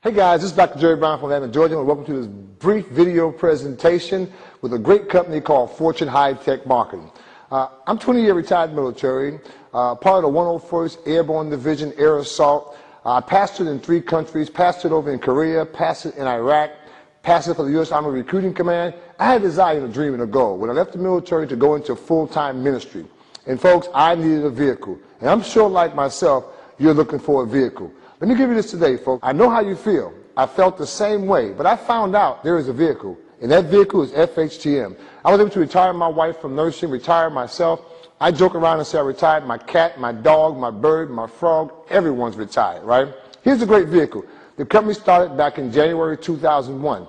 Hey guys, this is Dr. Jerry from Atlanta, Georgia, and welcome to this brief video presentation with a great company called Fortune High-Tech Marketing. I'm 20-year retired military, part of the 101st Airborne Division Air Assault. I pastored in 3 countries, pastored over in Korea, pastored in Iraq, pastored for the U.S. Army Recruiting Command. I had a desire and a dream and a goal when I left the military to go into full-time ministry. And folks, I needed a vehicle. And I'm sure like myself, you're looking for a vehicle. Let me give you this today, folks. I know how you feel. I felt the same way, but I found out there is a vehicle, and that vehicle is FHTM. I was able to retire my wife from nursing, retire myself. I joke around and say I retired my cat, my dog, my bird, my frog. Everyone's retired, right? Here's a great vehicle. The company started back in January 2001.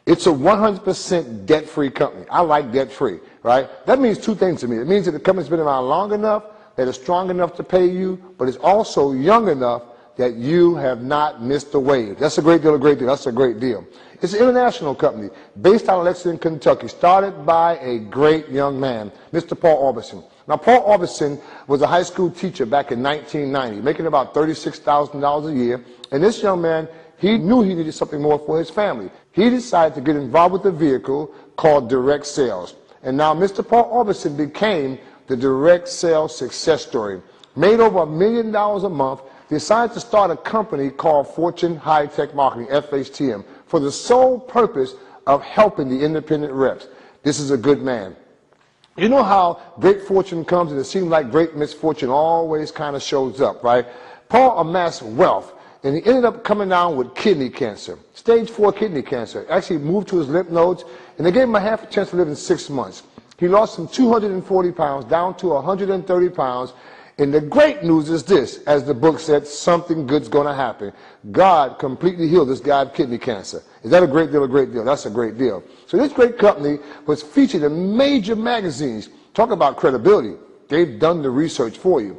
It's a 100% debt-free company. I like debt-free, right? That means 2 things to me. It means that the company's been around long enough, that it's strong enough to pay you, but it's also young enough that you have not missed a wave. That's a great deal, a great deal. That's a great deal. It's an international company based out of Lexington, Kentucky, started by a great young man, Mr. Paul Orbison. Now, Paul Orbison was a high school teacher back in 1990, making about $36,000 a year. And this young man, he knew he needed something more for his family. He decided to get involved with a vehicle called direct sales. And now Mr. Paul Orbison became the direct sales success story. Made over $1 million a month, decided to start a company called Fortune High-Tech Marketing, FHTM, for the sole purpose of helping the independent reps. This is a good man. You know how great fortune comes and it seems like great misfortune always kind of shows up, right? Paul amassed wealth and he ended up coming down with kidney cancer, stage 4 kidney cancer. Actually moved to his lymph nodes and they gave him a half a chance to live in 6 months. He lost from 240 pounds down to 130 pounds. And the great news is this, as the book said, something good's going to happen. God completely healed this guy of kidney cancer. Is that a great deal, a great deal? That's a great deal. So this great company was featured in major magazines. Talk about credibility. They've done the research for you.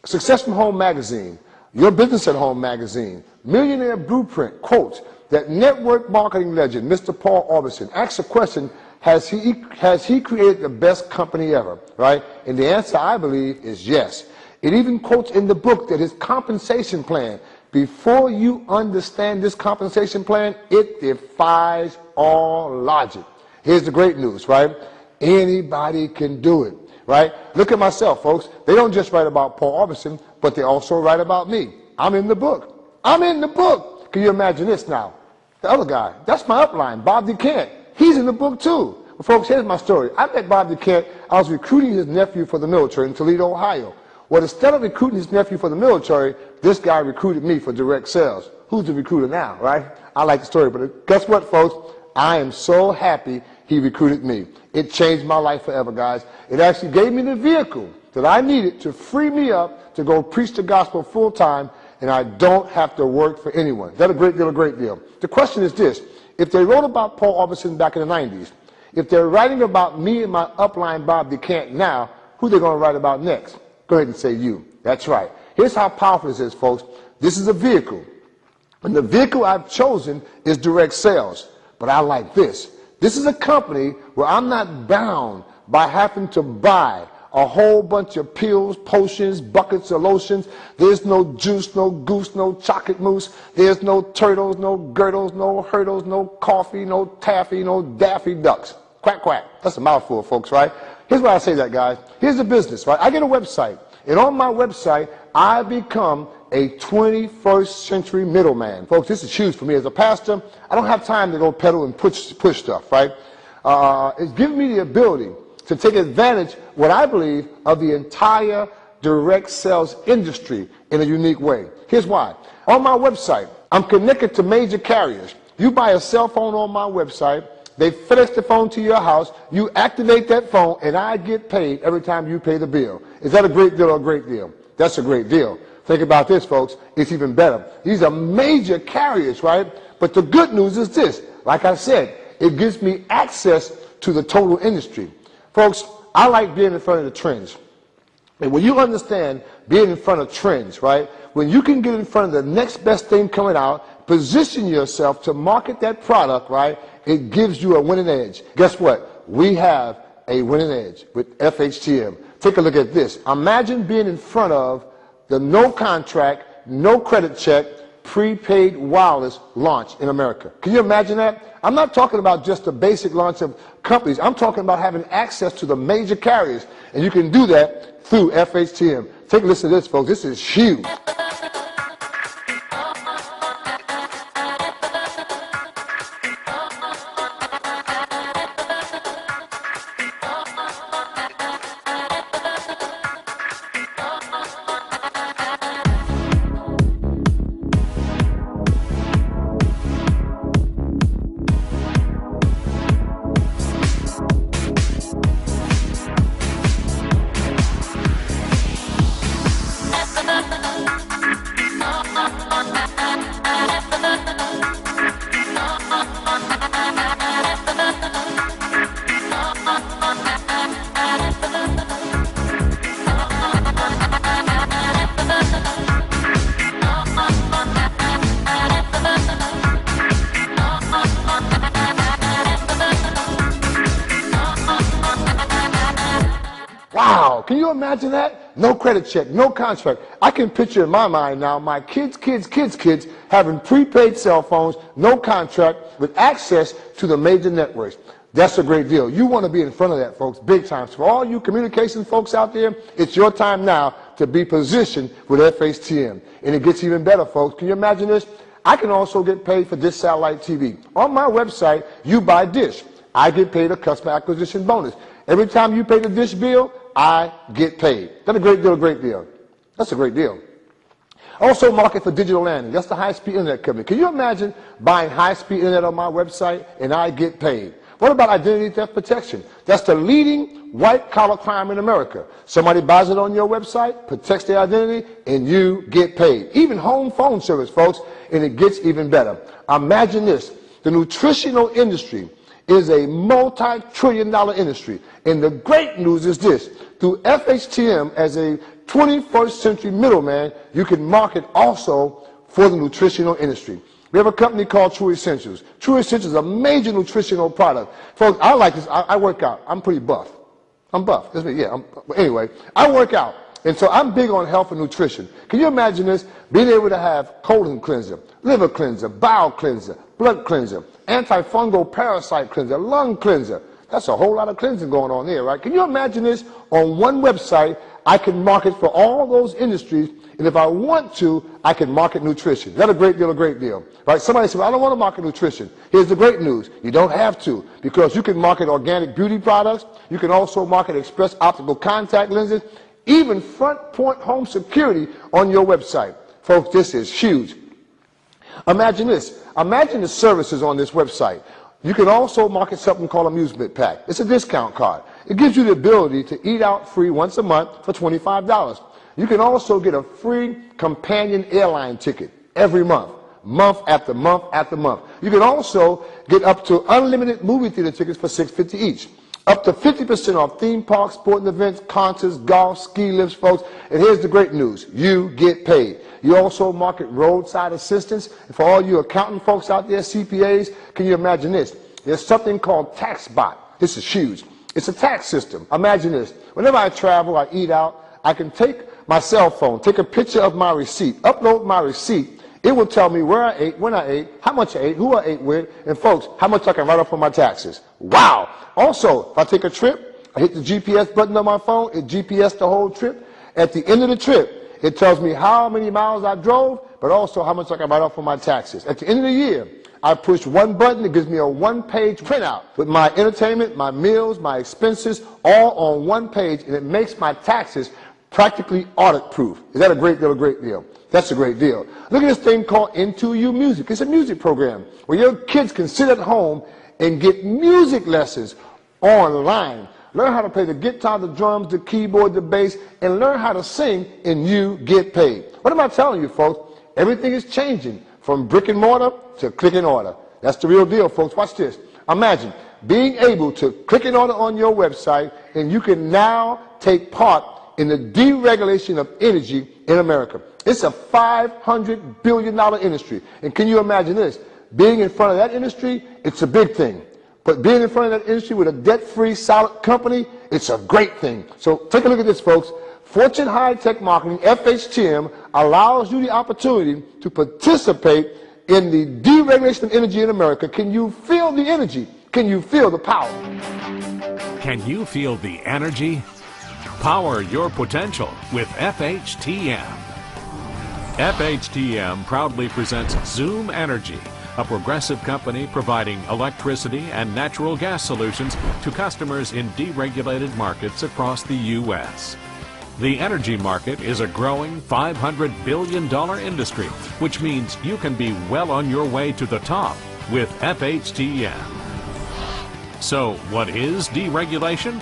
Success from Home magazine, Your Business at Home magazine, Millionaire Blueprint quotes that network marketing legend, Mr. Paul Orbison, asks a question, has he created the best company ever, right? And the answer, I believe, is yes. It even quotes in the book that his compensation plan, before you understand this compensation plan, it defies all logic. Here's the great news, right? Anybody can do it, right? Look at myself, folks. They don't just write about Paul Orbison, but they also write about me. I'm in the book. I'm in the book. Can you imagine this now? The other guy, that's my upline, Bob DeCant. He's in the book too. Well, folks, here's my story. I met Bob DeCant. I was recruiting his nephew for the military in Toledo, Ohio. Well, instead of recruiting his nephew for the military, this guy recruited me for direct sales. Who's the recruiter now, right? I like the story, but guess what, folks? I am so happy he recruited me. It changed my life forever, guys. It actually gave me the vehicle that I needed to free me up to go preach the gospel full time, and I don't have to work for anyone. Is that a great deal, a great deal? The question is this. If they wrote about Paul Orbison back in the 90s, if they're writing about me and my upline Bob DeCant now, who are they going to write about next? Go ahead and say you. That's right. Here's how powerful this is, folks. This is a vehicle. And the vehicle I've chosen is direct sales. But I like this. This is a company where I'm not bound by having to buy a whole bunch of pills, potions, buckets of lotions. There's no juice, no goose, no chocolate mousse. There's no turtles, no girdles, no hurdles, no coffee, no taffy, no daffy ducks. Quack, quack. That's a mouthful, folks, right? Here's why I say that, guys. Here's the business, right? I get a website, and on my website, I become a 21st century middleman. Folks, this is huge for me as a pastor. I don't have time to go pedal and push stuff, right? It's giving me the ability to take advantage, what I believe, of the entire direct sales industry in a unique way. Here's why. On my website, I'm connected to major carriers. You buy a cell phone on my website, they FedEx the phone to your house, you activate that phone, and I get paid every time you pay the bill. Is that a great deal or a great deal? That's a great deal. Think about this, folks. It's even better. These are major carriers, right? But the good news is this. Like I said, it gives me access to the total industry. Folks, I like being in front of the trends. And when you understand being in front of trends, right, when you can get in front of the next best thing coming out, position yourself to market that product, right, it gives you a winning edge. Guess what? We have a winning edge with FHTM. Take a look at this. Imagine being in front of the no contract, no credit check, prepaid wireless launch in America. Can you imagine that? I'm not talking about just the basic launch of companies. I'm talking about having access to the major carriers, and you can do that through FHTM. Take a listen to this, folks. This is huge. Wow, can you imagine that? No credit check, no contract. I can picture in my mind now my kids having prepaid cell phones, no contract, with access to the major networks. That's a great deal. You want to be in front of that, folks, big time. So for all you communication folks out there, it's your time now to be positioned with FHTM. And it gets even better, folks. Can you imagine this? I can also get paid for Dish Satellite TV. On my website, you buy Dish. I get paid a customer acquisition bonus. Every time you pay the Dish bill, I get paid. That's a great deal, great deal. That's a great deal. Also market for digital landing. That's the high-speed internet company. Can you imagine buying high-speed internet on my website and I get paid? What about identity theft protection? That's the leading white-collar crime in America. Somebody buys it on your website, protects their identity, and you get paid. Even home phone service, folks, and it gets even better. Imagine this. The nutritional industry is a multi-trillion-dollar industry. And the great news is this. Through FHTM, as a 21st century middleman, you can market also for the nutritional industry. We have a company called True Essentials. True Essentials is a major nutritional product. Folks, I like this. I work out. I'm pretty buff. I'm buff. That's me. Yeah. Anyway, I work out. And so I'm big on health and nutrition. Can you imagine this? Being able to have colon cleanser, liver cleanser, bowel cleanser, blood cleanser, antifungal parasite cleanser, lung cleanser. That's a whole lot of cleansing going on there, right? Can you imagine this? On one website, I can market for all those industries, and if I want to, I can market nutrition. That's a great deal, right? Somebody said, well, I don't want to market nutrition. Here's the great news. You don't have to, because you can market organic beauty products. You can also market express optical contact lenses, even front point home security on your website. Folks, this is huge. Imagine this. Imagine the services on this website. You can also market something called Amusement Pack. It's a discount card. It gives you the ability to eat out free once a month for $25. You can also get a free companion airline ticket every month, month after month after month. You can also get up to unlimited movie theater tickets for $6.50 each. Up to 50% off theme parks, sporting events, concerts, golf, ski lifts, folks. And here's the great news. You get paid. You also market roadside assistance. And for all you accountant folks out there, CPAs, can you imagine this? There's something called TaxBot. This is huge. It's a tax system. Imagine this. Whenever I travel, I eat out, I can take my cell phone, take a picture of my receipt, upload my receipt. It will tell me where I ate, when I ate, how much I ate, who I ate with, and folks, how much I can write off on my taxes. Wow! Also, if I take a trip, I hit the GPS button on my phone, it GPS the whole trip. At the end of the trip, it tells me how many miles I drove, but also how much I can write off on my taxes. At the end of the year, I push one button, it gives me a one-page printout with my entertainment, my meals, my expenses, all on one page, and it makes my taxes practically audit-proof. Is that a great deal? A great deal. That's a great deal. Look at this thing called Into You Music. It's a music program where your kids can sit at home and get music lessons online. Learn how to play the guitar, the drums, the keyboard, the bass, and learn how to sing, and you get paid. What am I telling you, folks? Everything is changing from brick and mortar to click and order. That's the real deal, folks. Watch this. Imagine being able to click and order on your website, and you can now take part in the deregulation of energy in America. It's a $500 billion industry. And can you imagine this? Being in front of that industry, it's a big thing. But being in front of that industry with a debt-free, solid company, it's a great thing. So take a look at this, folks. Fortune High Tech Marketing, FHTM, allows you the opportunity to participate in the deregulation of energy in America. Can you feel the energy? Can you feel the power? Can you feel the energy? Power your potential with FHTM. FHTM proudly presents Zoom Energy, a progressive company providing electricity and natural gas solutions to customers in deregulated markets across the U.S. The energy market is a growing $500 billion industry, which means you can be well on your way to the top with FHTM. So, what is deregulation?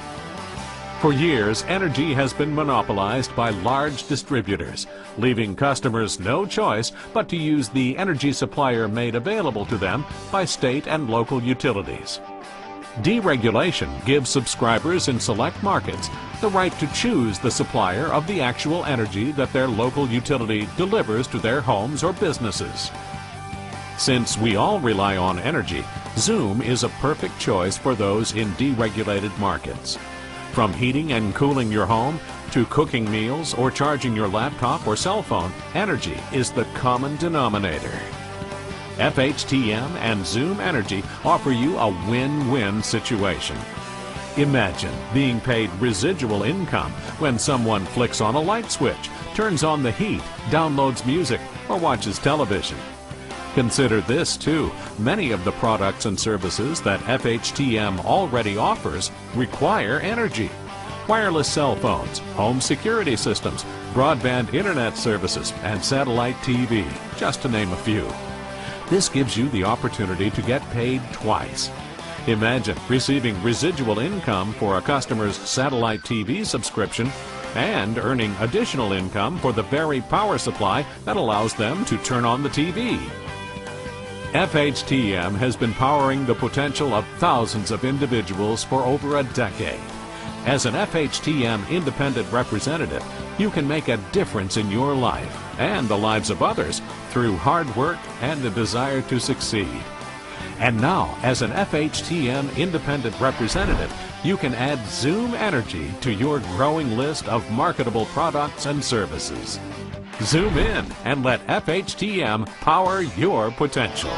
For years, energy has been monopolized by large distributors, leaving customers no choice but to use the energy supplier made available to them by state and local utilities. Deregulation gives subscribers in select markets the right to choose the supplier of the actual energy that their local utility delivers to their homes or businesses. Since we all rely on energy, Zoom is a perfect choice for those in deregulated markets. From heating and cooling your home to cooking meals or charging your laptop or cell phone, energy is the common denominator. FHTM and Zoom Energy offer you a win-win situation. Imagine being paid residual income when someone flicks on a light switch, turns on the heat, downloads music, or watches television. Consider this too. Many of the products and services that FHTM already offers require energy. Wireless cell phones, home security systems, broadband internet services, and satellite TV, just to name a few. This gives you the opportunity to get paid twice. Imagine receiving residual income for a customer's satellite TV subscription and earning additional income for the very power supply that allows them to turn on the TV. FHTM has been powering the potential of thousands of individuals for over a decade. As an FHTM independent representative, you can make a difference in your life and the lives of others through hard work and the desire to succeed. And now, as an FHTM independent representative, you can add Zoom Energy to your growing list of marketable products and services. Zoom in and let FHTM power your potential.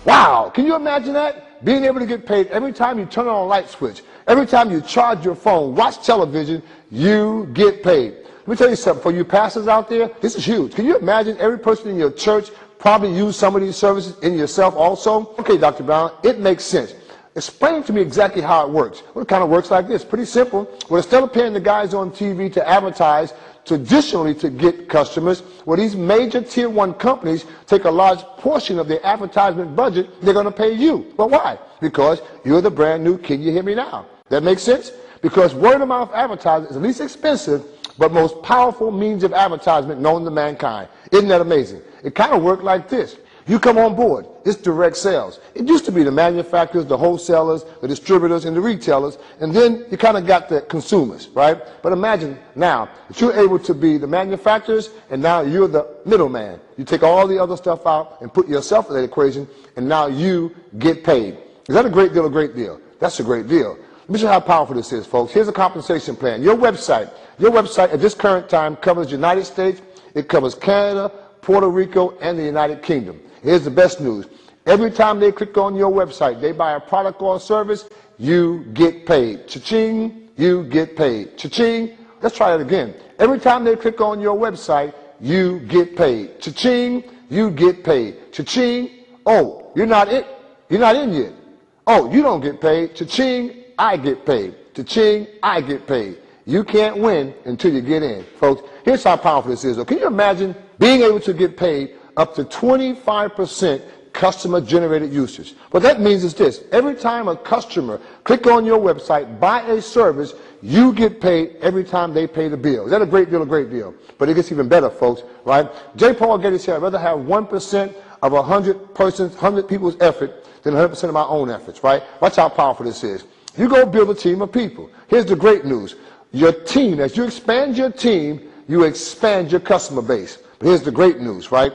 Wow, can you imagine that? Being able to get paid every time you turn on a light switch, every time you charge your phone, watch television, you get paid. Let me tell you something, for you pastors out there, this is huge. Can you imagine every person in your church probably use some of these services in yourself also? Okay, Dr. Brown, it makes sense. Explain to me exactly how it works. Well, it kind of works like this, pretty simple. Well, instead of paying the guys on TV to advertise traditionally to get customers, well, these major tier 1 companies take a large portion of their advertisement budget. They're going to pay you. Well, why? Because you're the brand new Can You Hear Me Now. That makes sense? Because word of mouth advertising is the least expensive but most powerful means of advertisement known to mankind. Isn't that amazing? It kind of worked like this. You come on board, it's direct sales. It used to be the manufacturers, the wholesalers, the distributors, and the retailers, and then you kind of got the consumers, right? But imagine now that you're able to be the manufacturers, and now you're the middleman. You take all the other stuff out and put yourself in that equation, and now you get paid. Is that a great deal? A great deal. That's a great deal. Let me show you how powerful this is, folks. Here's a compensation plan. Your website at this current time covers the United States, it covers Canada, Puerto Rico, and the United Kingdom. Here's the best news. Every time they click on your website, they buy a product or a service, you get paid. Cha-ching, you get paid. Cha-ching. Let's try it again. Every time they click on your website, you get paid. Cha-ching, you get paid. Cha-ching. Oh, you're not in yet. Oh, you don't get paid. Cha-ching, I get paid. Cha-ching, I get paid. You can't win until you get in, folks. Here's how powerful this is. Can you imagine being able to get paid up to 25% customer-generated usage? What that means is this. Every time a customer click on your website, buy a service, you get paid every time they pay the bill. Is that a great deal? A great deal. But it gets even better, folks, right? J. Paul Getty said, I'd rather have 1% of 100 people's effort than 100% of my own efforts, right? Watch how powerful this is. You go build a team of people. Here's the great news. Your team, as you expand your team, you expand your customer base. But here's the great news, right?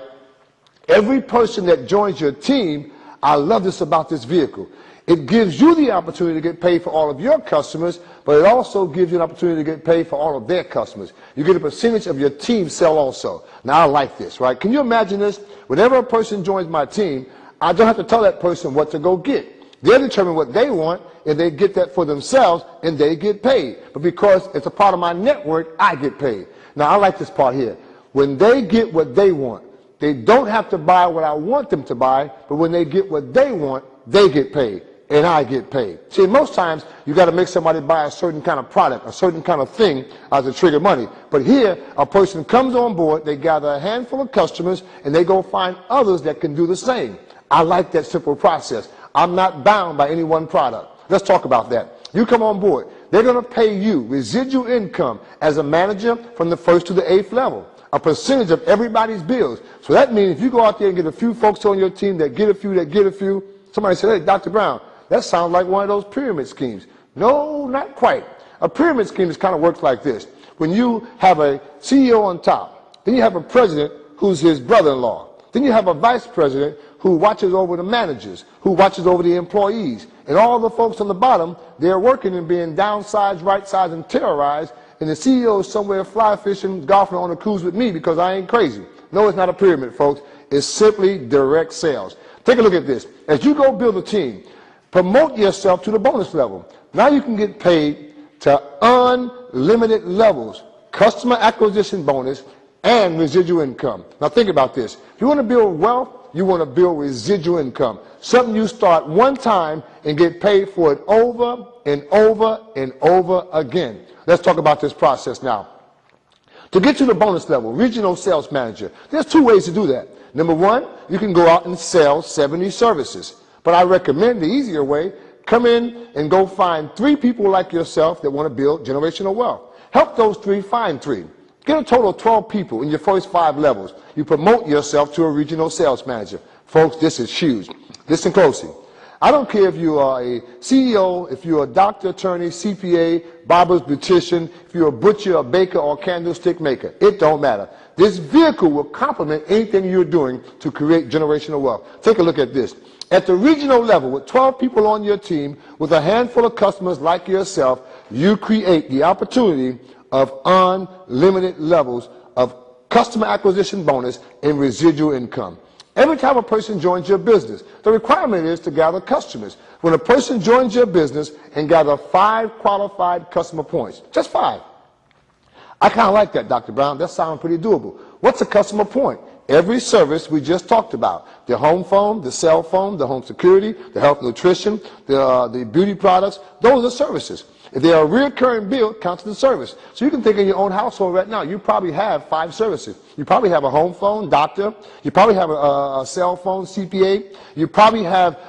Every person that joins your team, I love this about this vehicle. It gives you the opportunity to get paid for all of your customers, but it also gives you an opportunity to get paid for all of their customers. You get a percentage of your team sell also. Now I like this, right? Can you imagine this? Whenever a person joins my team, I don't have to tell that person what to go get. They determine what they want, and they get that for themselves, and they get paid. But because it's a part of my network, I get paid. Now I like this part here. When they get what they want, they don't have to buy what I want them to buy, but when they get what they want, they get paid. And I get paid. See, most times you got to make somebody buy a certain kind of product, a certain kind of thing to trigger money. But here, a person comes on board, they gather a handful of customers, and they go find others that can do the same. I like that simple process. I'm not bound by any one product. Let's talk about that. You come on board. They're going to pay you residual income as a manager from the 1st to the 8th level, a percentage of everybody's bills. So that means if you go out there and get a few folks on your team that get a few, somebody said, hey, Dr. Brown, that sounds like one of those pyramid schemes. No, not quite. A pyramid scheme kind of works like this. When you have a CEO on top, then you have a president who's his brother-in-law. Then you have a vice president who watches over the managers, who watches over the employees. And all the folks on the bottom, they're working and being downsized, right-sized, and terrorized. And the CEO is somewhere fly fishing, golfing on a cruise with me because I ain't crazy. No, it's not a pyramid, folks. It's simply direct sales. Take a look at this. As you go build a team, promote yourself to the bonus level. Now you can get paid to unlimited levels, customer acquisition bonus, and residual income. Now think about this. If you want to build wealth, you want to build residual income. Something you start one time and get paid for it over and over and over again. Let's talk about this process now. To get to the bonus level, regional sales manager, there's 2 ways to do that. Number 1, you can go out and sell 70 services. But I recommend the easier way. Come in and go find 3 people like yourself that want to build generational wealth. Help those 3 find 3. Get a total of 12 people in your first 5 levels. You promote yourself to a regional sales manager. Folks, this is huge. Listen closely. I don't care if you are a CEO, if you're a doctor, attorney, CPA, barber's beautician, if you're a butcher, a baker, or a candlestick maker. It don't matter. This vehicle will complement anything you're doing to create generational wealth. Take a look at this. At the regional level, with 12 people on your team, with a handful of customers like yourself, you create the opportunity of unlimited levels of customer acquisition bonus and residual income. Every time a person joins your business, the requirement is to gather customers. When a person joins your business and gather 5 qualified customer points, just 5. I kind of like that, Dr. Brown. That sounds pretty doable. What's a customer point? Every service we just talked about, the home phone, the cell phone, the home security, the health nutrition, the beauty products, those are services. If they are a recurring bill, it counts as a service. So you can think in your own household right now, you probably have 5 services. You probably have a home phone, doctor. You probably have a cell phone, CPA. You probably have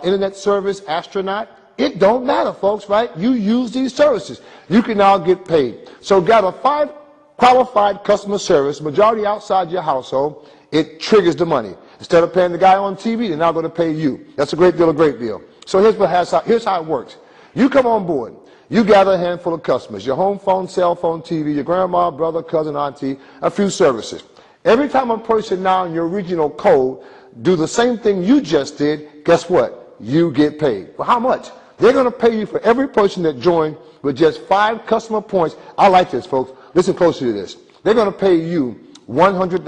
internet service, astronaut. It don't matter, folks, right? You use these services. You can now get paid. So gather 5 qualified customer service, majority outside your household. It triggers the money. Instead of paying the guy on TV, they're now going to pay you. That's a great deal. So here's how it works. You come on board. You gather a handful of customers, your home phone, cell phone, TV, your grandma, brother, cousin, auntie, a few services. Every time a person now in your regional code do the same thing you just did, guess what? You get paid. Well, how much? They're going to pay you for every person that joined with just 5 customer points. I like this, folks. Listen closely to this. They're going to pay you $100,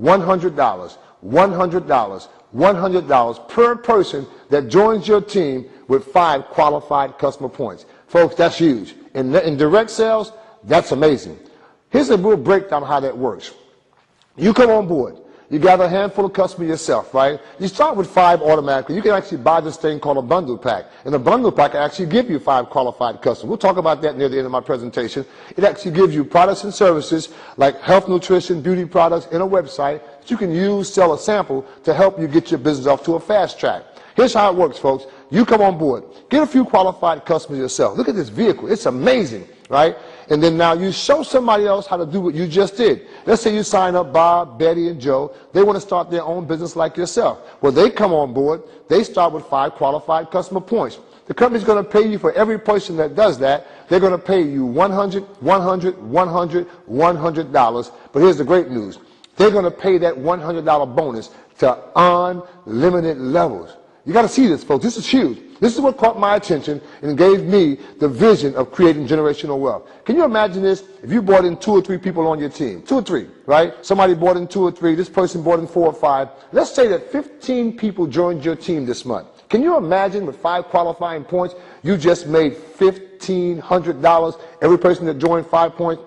$100, $100, $100 per person that joins your team with 5 qualified customer points. Folks, that's huge. In direct sales, that's amazing. Here's a real breakdown of how that works. You come on board. You gather a handful of customers yourself, right? You start with 5 automatically. You can actually buy this thing called a bundle pack. And a bundle pack will actually give you 5 qualified customers. We'll talk about that near the end of my presentation. It actually gives you products and services like health, nutrition, beauty products, and a website that you can use, sell a sample to help you get your business off to a fast track. Here's how it works, folks. You come on board. Get a few qualified customers yourself. Look at this vehicle. It's amazing, right? And then now you show somebody else how to do what you just did. Let's say you sign up Bob, Betty, and Joe. They want to start their own business like yourself. Well, they come on board. They start with 5 qualified customer points. The company's going to pay you for every person that does that. They're going to pay you $100, $100, $100, $100. But here's the great news. They're going to pay that $100 bonus to unlimited levels. You got to see this, folks. This is huge. This is what caught my attention and gave me the vision of creating generational wealth. Can you imagine this? If you brought in 2 or 3 people on your team, 2 or 3, right? Somebody brought in 2 or 3, this person brought in 4 or 5. Let's say that 15 people joined your team this month. Can you imagine with 5 qualifying points, you just made $1,500? Every person that joined 5 points,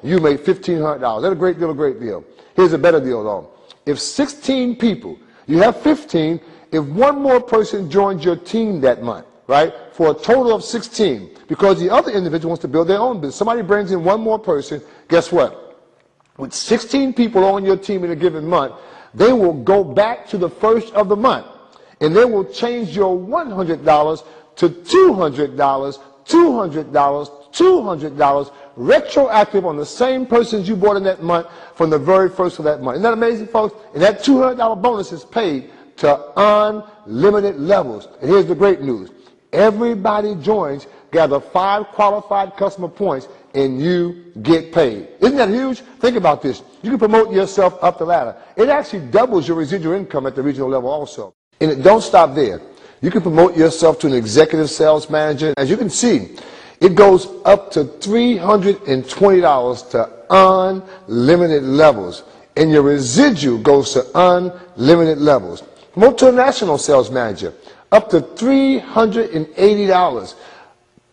you made $1,500. That's a great deal, a great deal. Here's a better deal, though. If 16 people, you have 15, if one more person joins your team that month, right, for a total of 16, because the other individual wants to build their own business. Somebody brings in one more person, guess what? With 16 people on your team in a given month, they will go back to the first of the month, and they will change your $100 to $200, $200, retroactive on the same persons you brought in that month from the very first of that month. Isn't that amazing, folks? And that $200 bonus is paid to unlimited levels. And here's the great news. Everybody joins, gather 5 qualified customer points, and you get paid. Isn't that huge? Think about this. You can promote yourself up the ladder. It actually doubles your residual income at the regional level also. And it don't stop there. You can promote yourself to an executive sales manager. As you can see, it goes up to $320 to unlimited levels. And your residual goes to unlimited levels. Promote to a national sales manager, up to $380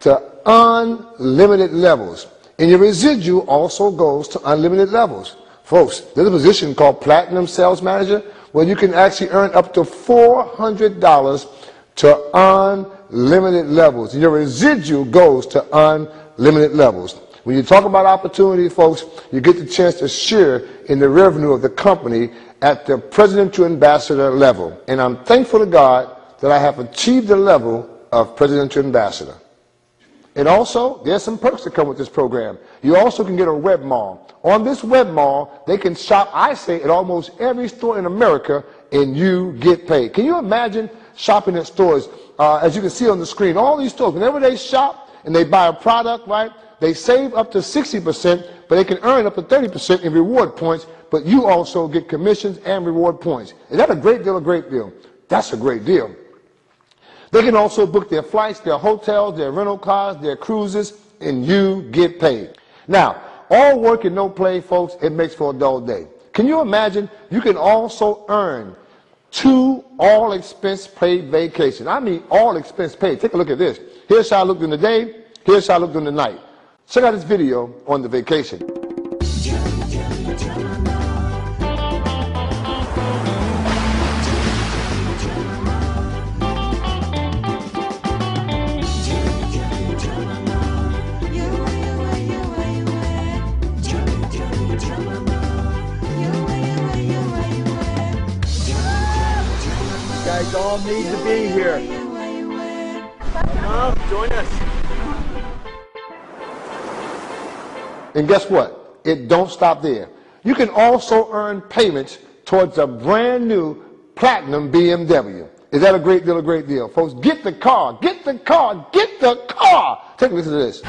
to unlimited levels. And your residual also goes to unlimited levels. Folks, there's a position called Platinum Sales Manager where you can actually earn up to $400 to unlimited levels. And your residual goes to unlimited levels. When you talk about opportunity, folks, you get the chance to share in the revenue of the company at the president to ambassador level. And I'm thankful to God that I have achieved the level of president to ambassador. And also, there's some perks that come with this program. You also can get a web mall. On this web mall, they can shop, I say, at almost every store in America, and you get paid. Can you imagine shopping at stores? As you can see on the screen, all these stores, whenever they shop and they buy a product, right, they save up to 60%, but they can earn up to 30% in reward points, but you also get commissions and reward points. Is that a great deal, a great deal? That's a great deal. They can also book their flights, their hotels, their rental cars, their cruises, and you get paid. Now, all work and no play, folks, it makes for a dull day. Can you imagine? You can also earn 2 all-expense paid vacations. I mean all-expense paid. Take a look at this. Here's how I look during the day. Here's how I look during the night. Check out this video on the vacation. You guys all need to be here. Come on, join us. And guess what? It don't stop there. You can also earn payments towards a brand new platinum BMW. Is that a great deal, a great deal? Folks, get the car, get the car, get the car. Take a listen to this.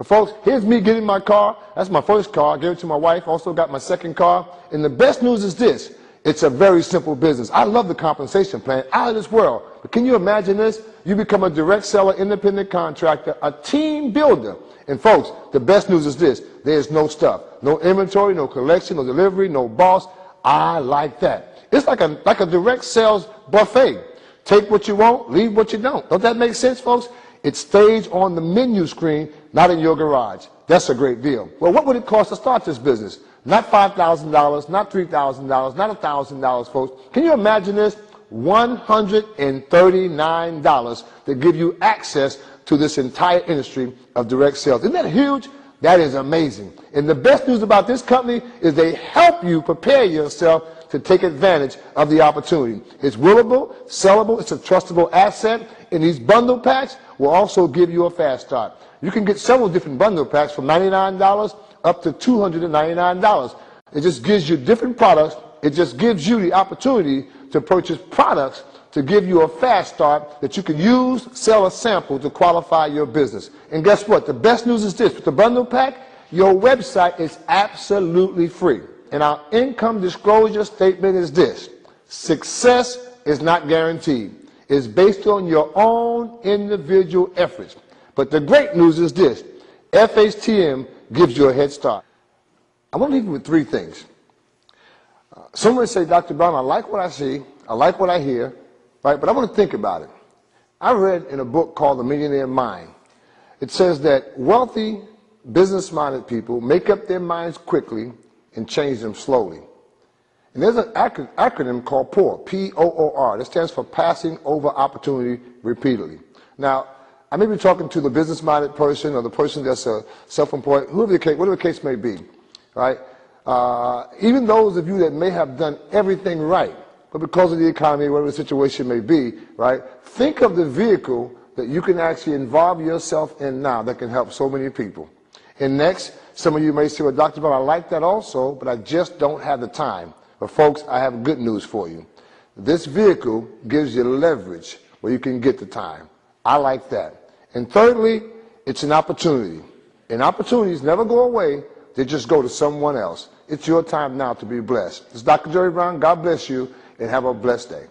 Folks, here's me getting my car. That's my first car. I gave it to my wife. Also got my second car. And the best news is this. It's a very simple business. I love the compensation plan. Out of this world. But can you imagine this? You become a direct seller, independent contractor, a team builder. And folks, the best news is this. There's no stuff. No inventory, no collection, no delivery, no boss. I like that. It's like a direct sales buffet. Take what you want, leave what you don't. Don't that make sense, folks? It stays on the menu screen, not in your garage. That's a great deal. Well, what would it cost to start this business? Not $5,000, not $3,000, not $1,000, folks. Can you imagine this? $139 to give you access to this entire industry of direct sales. Isn't that huge? That is amazing. And the best news about this company is they help you prepare yourself to take advantage of the opportunity. It's willable, sellable, it's a trustable asset, and these bundle packs will also give you a fast start. You can get several different bundle packs from $99 up to $299. It just gives you different products. It just gives you the opportunity to purchase products to give you a fast start that you can use, sell a sample to qualify your business. And guess what? The best news is this. With the bundle pack, your website is absolutely free. And our income disclosure statement is this. Success is not guaranteed. It's based on your own individual efforts. But the great news is this. FHTM gives you a head start. I want to leave you with three things. Someone say, Dr. Brown, I like what I see. I like what I hear. Right? But I want to think about it. I read in a book called The Millionaire Mind. It says that wealthy, business-minded people make up their minds quickly and change them slowly. And there's an acronym called POOR, P-O-O-R. That stands for Passing Over Opportunity Repeatedly. Now, I may be talking to the business-minded person or the person that's self-employed, whatever the case may be, right? Even those of you that may have done everything right, but because of the economy, whatever the situation may be, right, think of the vehicle that you can actually involve yourself in now that can help so many people. And next, some of you may say, well, Dr. Brown, I like that also, but I just don't have the time. But folks, I have good news for you. This vehicle gives you leverage where you can get the time. I like that. And thirdly, it's an opportunity. And opportunities never go away. They just go to someone else. It's your time now to be blessed. It's Dr. Jerry Brown. God bless you, and have a blessed day.